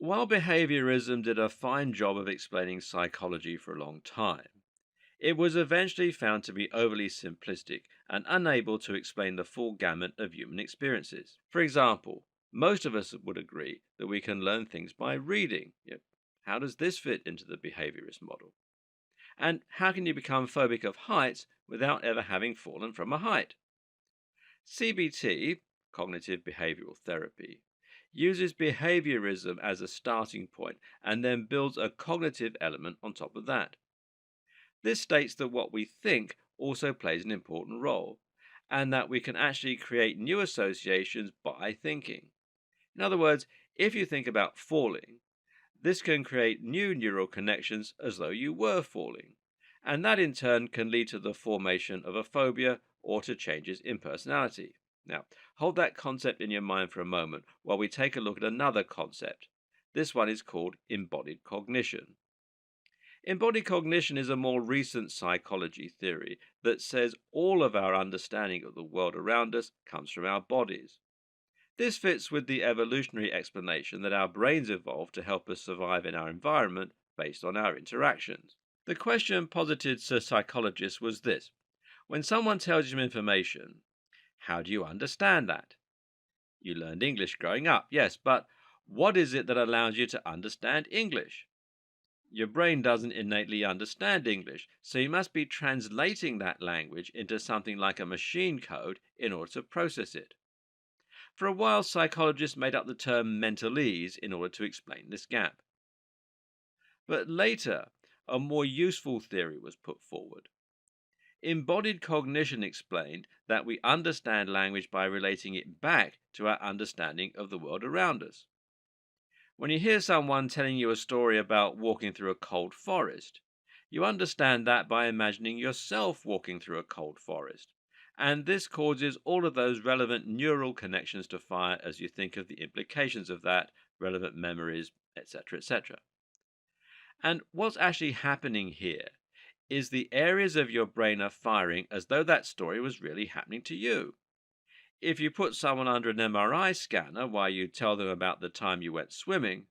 While behaviorism did a fine job of explaining psychology for a long time, it was eventually found to be overly simplistic and unable to explain the full gamut of human experiences. For example, most of us would agree that we can learn things by reading. Yet, how does this fit into the behaviorist model? And how can you become phobic of heights without ever having fallen from a height? CBT, cognitive behavioral therapy, uses behaviorism as a starting point and then builds a cognitive element on top of that. This states that what we think also plays an important role, and that we can actually create new associations by thinking. In other words, if you think about falling, this can create new neural connections as though you were falling, and that in turn can lead to the formation of a phobia or to changes in personality. Now, hold that concept in your mind for a moment while we take a look at another concept. This one is called embodied cognition. Embodied cognition is a more recent psychology theory that says all of our understanding of the world around us comes from our bodies. This fits with the evolutionary explanation that our brains evolved to help us survive in our environment based on our interactions. The question posited to psychologists was this: when someone tells you some information, how do you understand that? You learned English growing up, yes, but what is it that allows you to understand English? Your brain doesn't innately understand English, so you must be translating that language into something like a machine code in order to process it. For a while, psychologists made up the term mentalese in order to explain this gap. But later, a more useful theory was put forward. Embodied cognition explained that we understand language by relating it back to our understanding of the world around us. When you hear someone telling you a story about walking through a cold forest, you understand that by imagining yourself walking through a cold forest. And this causes all of those relevant neural connections to fire as you think of the implications of that, relevant memories, etc., etc. And what's actually happening here is the areas of your brain are firing as though that story was really happening to you. If you put someone under an MRI scanner while you tell them about the time you went swimming,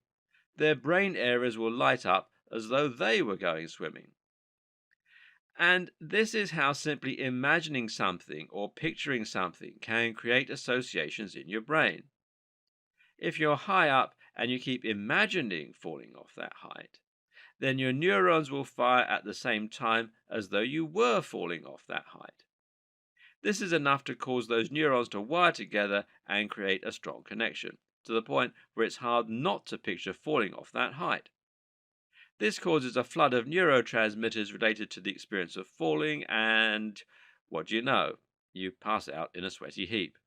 their brain areas will light up as though they were going swimming. And this is how simply imagining something or picturing something can create associations in your brain. If you're high up and you keep imagining falling off that height, then your neurons will fire at the same time as though you were falling off that height. This is enough to cause those neurons to wire together and create a strong connection, to the point where it's hard not to picture falling off that height. This causes a flood of neurotransmitters related to the experience of falling, and what do you know? You pass out in a sweaty heap.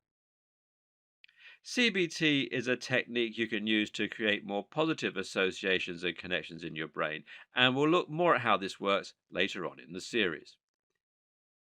CBT is a technique you can use to create more positive associations and connections in your brain, and we'll look more at how this works later on in the series.